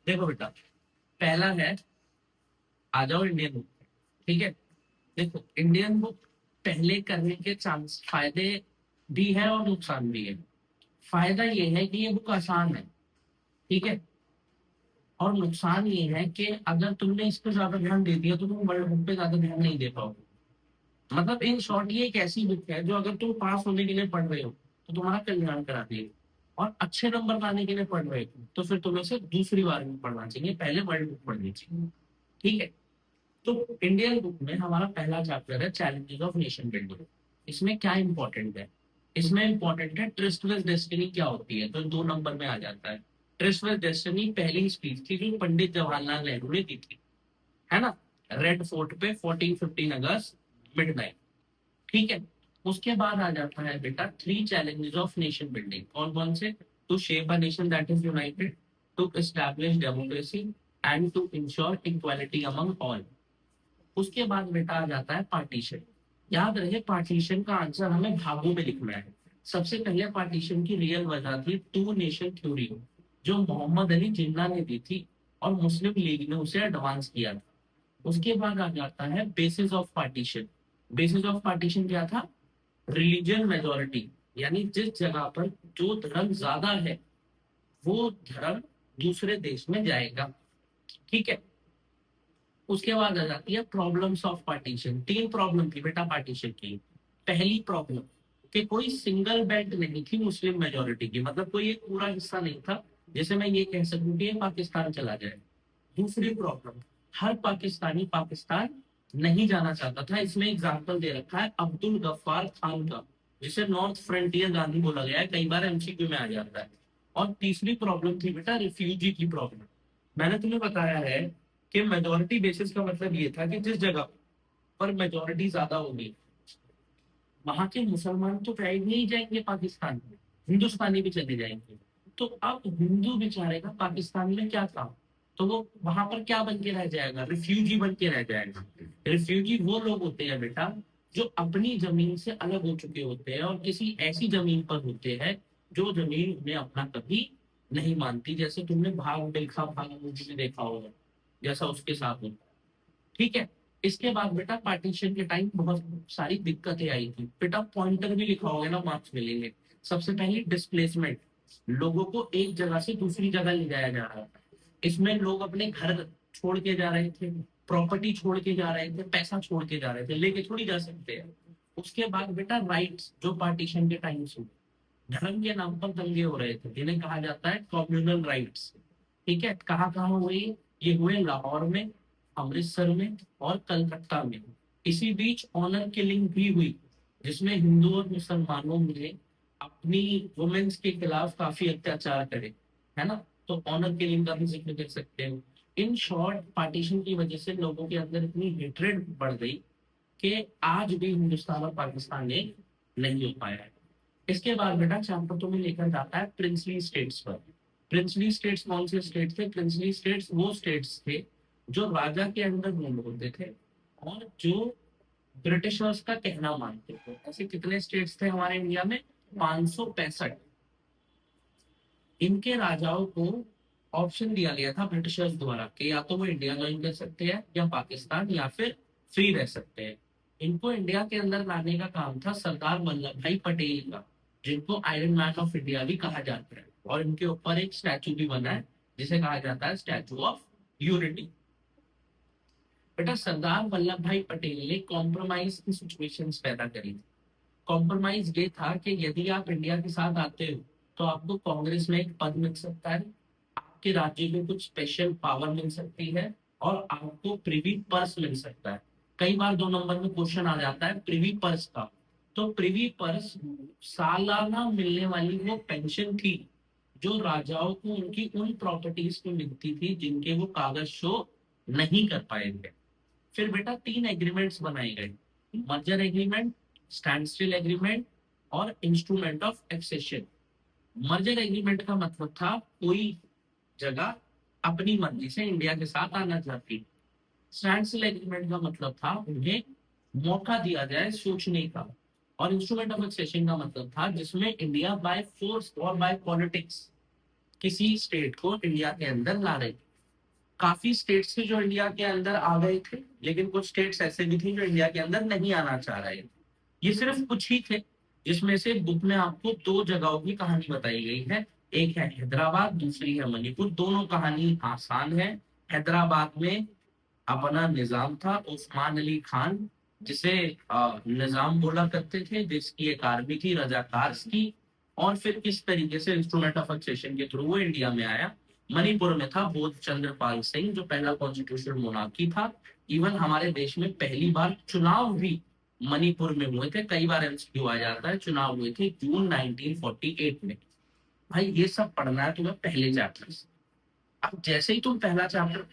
देखो बेटा, पहला है, आ जाओ इंडियन बुक। ठीक है, देखो इंडियन बुक पहले करने के चांस फायदे भी है और नुकसान भी है। फायदा ये है कि ये बुक आसान है। ठीक है, और नुकसान ये है कि अगर तुमने इस पे ज्यादा ध्यान दे दिया तो तुम वर्ल्ड बुक पे ज्यादा ध्यान नहीं दे पाओगे। मतलब इन शॉर्ट ये एक ऐसी बुक है जो अगर तुम पास होने के लिए पढ़ रहे हो तो तुम्हारा कल्याण कराती है, और अच्छे नंबर लाने के लिए पढ़ रहे हो तो फिर तुम्हें से दूसरी बार में पढ़ना चाहिए, पहले वर्ल्ड बुक पढ़नी चाहिए। ठीक है, तो इंडियन बुक में हमारा पहला चैप्टर है चैलेंजेस ऑफ नेशन बिल्डिंग। इसमें क्या इंपॉर्टेंट है? इसमें इंपॉर्टेंट है ट्रस्ट विद डेस्टिनी क्या होती है, तो 2 नंबर में आ जाता है। ट्रस्ट विद डेस्टिनी पहली स्पीच थी जो पंडित जवाहरलाल नेहरू ने दी थी, है ना, रेड फोर्ट पे 14-15 अगस्त मिडनाइट। ठीक है, उसके बाद आ जाता है बेटा three challenges of nation building. कौन कौन से? To shape a nation that is united, to establish democracy and to ensure equality among all. उसके बाद बेटा आ जाता है पार्टीशन। याद रहे पार्टीशन का आंसर हमें भागों में लिखना है। सबसे पहले पार्टीशन की रियल वजह थी टू नेशन थ्योरी, जो मोहम्मद अली जिन्ना ने दी थी और मुस्लिम लीग ने उसे एडवांस किया था। उसके बाद आ जाता है basis of partition. Basis of partition क्या था? रिलीजियन मेजोरिटी, यानी जिस जगह पर जो धर्म ज्यादा है वो धर्म दूसरे देश में जाएगा। ठीक है, उसके बाद आ जाती है प्रॉब्लम्स ऑफ पार्टीशन। 3 प्रॉब्लम थी बेटा पार्टीशन की। पहली प्रॉब्लम कि कोई सिंगल बेल्ट नहीं थी मुस्लिम मेजोरिटी की, मतलब कोई एक पूरा हिस्सा नहीं था जैसे मैं ये कह सकूं कि ये पाकिस्तान चला जाए। दूसरी प्रॉब्लम, हर पाकिस्तानी पाकिस्तान नहीं जाना चाहता था। इसमें एग्जाम्पल दे रखा है अब्दुल गफ्फार खान का, जिसे नॉर्थ फ्रंटियर गांधी बोला गया है, कई बार एमसीक्यू में आ जाता है। और तीसरी प्रॉब्लम थी बेटा रिफ्यूजी की प्रॉब्लम। मैंने तुम्हें बताया है कि मेजोरिटी बेसिस का मतलब ये था कि जिस जगह पर मेजोरिटी ज्यादा होगी वहां के मुसलमान तो प्राइड नहीं जाएंगे पाकिस्तान में, हिंदुस्तानी भी चले जाएंगे। तो अब हिंदू बेचारे का पाकिस्तान में क्या काम? तो वो वहां पर क्या बन के रह जाएगा? रिफ्यूजी बन के रह जाएगा। रिफ्यूजी वो लोग होते हैं बेटा जो अपनी जमीन से अलग हो चुके होते हैं और किसी ऐसी जमीन पर होते हैं जो जमीन उन्हें अपना कभी नहीं मानती, जैसे तुमने भाग मिल्खा भाग मूवी में देखा होगा, जैसा उसके साथ होता है। ठीक है, इसके बाद बेटा पार्टीशन के टाइम बहुत सारी दिक्कतें आई थी। बेटा पॉइंटर भी लिखा होगा ना, मार्क्स मिलेंगे। सबसे पहले डिस्प्लेसमेंट, लोगों को एक जगह से दूसरी जगह ले जाया जा रहा था। इसमें लोग अपने घर छोड़ के जा रहे थे, प्रॉपर्टी छोड़ के जा रहे थे, पैसा छोड़ के जा रहे थे, लेके थोड़ी जा सकते हैं। उसके बाद बेटा राइट्स जो पार्टीशन के टाइम से धर्म के नाम पर दंगे हो रहे थे जिन्हें कहा जाता है कम्युनल राइट्स। ठीक है, कहाँ कहाँ हुए? ये हुए लाहौर में, अमृतसर में और कलकत्ता में। इसी बीच ऑनर किलिंग भी हुई जिसमें हिंदू और मुसलमानों ने अपनी वुमेन्स के खिलाफ काफी अत्याचार करे, है ना। तो ऑनर किलिंग का भी जिक्र कर सकते हो। इन शॉर्ट पार्टीशन की वजह से लोगों के अंदर इतनी हेट्रेड बढ़ गई कि आज भी हिंदुस्तान और पाकिस्तान एक नहीं हो पाया है। इसके बाद बेटा चैप्टर तुम्हें लेकर जाता है प्रिंसली स्टेट्स पर। प्रिंसली स्टेट्स कौन से स्टेट थे? प्रिंसली स्टेट्स वो स्टेट्स थे जो राजा के अंडर रूल होते थे और जो ब्रिटिशर्स का कहना मानते थे। ऐसे कितने स्टेट्स थे हमारे इंडिया में? 565। इनके राजाओं को ऑप्शन दिया गया था ब्रिटिशर्स द्वारा कि या तो वो इंडिया ज्वाइन कर सकते हैं या पाकिस्तान, या फिर फ्री रह सकते हैं। इनको इंडिया के अंदर लाने का काम था सरदार वल्लभ भाई पटेल का, जिनको आयरन मैन ऑफ इंडिया भी कहा जाता है। और इनके ऊपर एक स्टैचू भी बना है जिसे कहा जाता है स्टैचू ऑफ यूनिटी। बेटा सरदार वल्लभ भाई पटेल ने कॉम्प्रोमाइज की सिचुएशंस पैदा करी थी। कॉम्प्रोमाइज ये था कि यदि आप इंडिया के साथ आते हो तो आपको कांग्रेस में एक पद मिल सकता है, आपके राज्य में कुछ स्पेशल पावर मिल सकती है और आपको प्रिवी पर्स मिल सकता है। कई बार 2 नंबर में क्वेश्चन आ जाता है प्रिवी पर्स का। तो प्रिवी पर्स सालाना मिलने वाली वो पेंशन थी जो राजाओं को उनकी उन प्रॉपर्टीज पे मिलती थी जिनके वो कागज शो नहीं कर पाए थे। फिर बेटा 3 एग्रीमेंट्स बनाए गए, merger agreement, standstill agreement और instrument of accession. Merger agreement का मतलब था कोई जगह अपनी मर्जी से इंडिया के साथ आना चाहती। स्टैंड स्टिल एग्रीमेंट का मतलब था उन्हें मौका दिया जाए सोचने का। और इंस्ट्रूमेंट ऑफ एक्सेशन का मतलब था जिसमें इंडिया बाय फोर्स और बाय पॉलिटिक्स किसी स्टेट को इंडिया के अंदर ला रहे थे। काफी स्टेट्स थे जो इंडिया के अंदर आ गए थे, लेकिन कुछ स्टेट्स ऐसे भी थे जो इंडिया के अंदर नहीं आना चाह रहे थे। ये सिर्फ कुछ ही थे, जिसमें से बुक में आपको दो जगहों की कहानी बताई गई है। एक है हैदराबाद, दूसरी है मणिपुर। दोनों कहानी आसान है। हैदराबाद में अपना निजाम था उस्मान अली खान, जिसे निजाम बोला करते थे, जिसकी एक आर्मी थी रजाकार्स की। और फिर किस तरीके से इंस्ट्रूमेंट ऑफ एक्सेशन के थ्रू वो इंडिया में आया। मणिपुर में था बोध चंद्र पाल सिंह, जो पहला कॉन्स्टिट्यूशनल मोनार्की था। इवन हमारे देश में पहली बार चुनाव भी मणिपुर में हुए थे। कई बार एमसीक्यू आ जाता है, चुनाव हुए थे जून 1948 में। भाई ये सब पढ़ना है तुम्हें पहले चैप्टर से। अब जैसे ही तुम पहला चैप्टर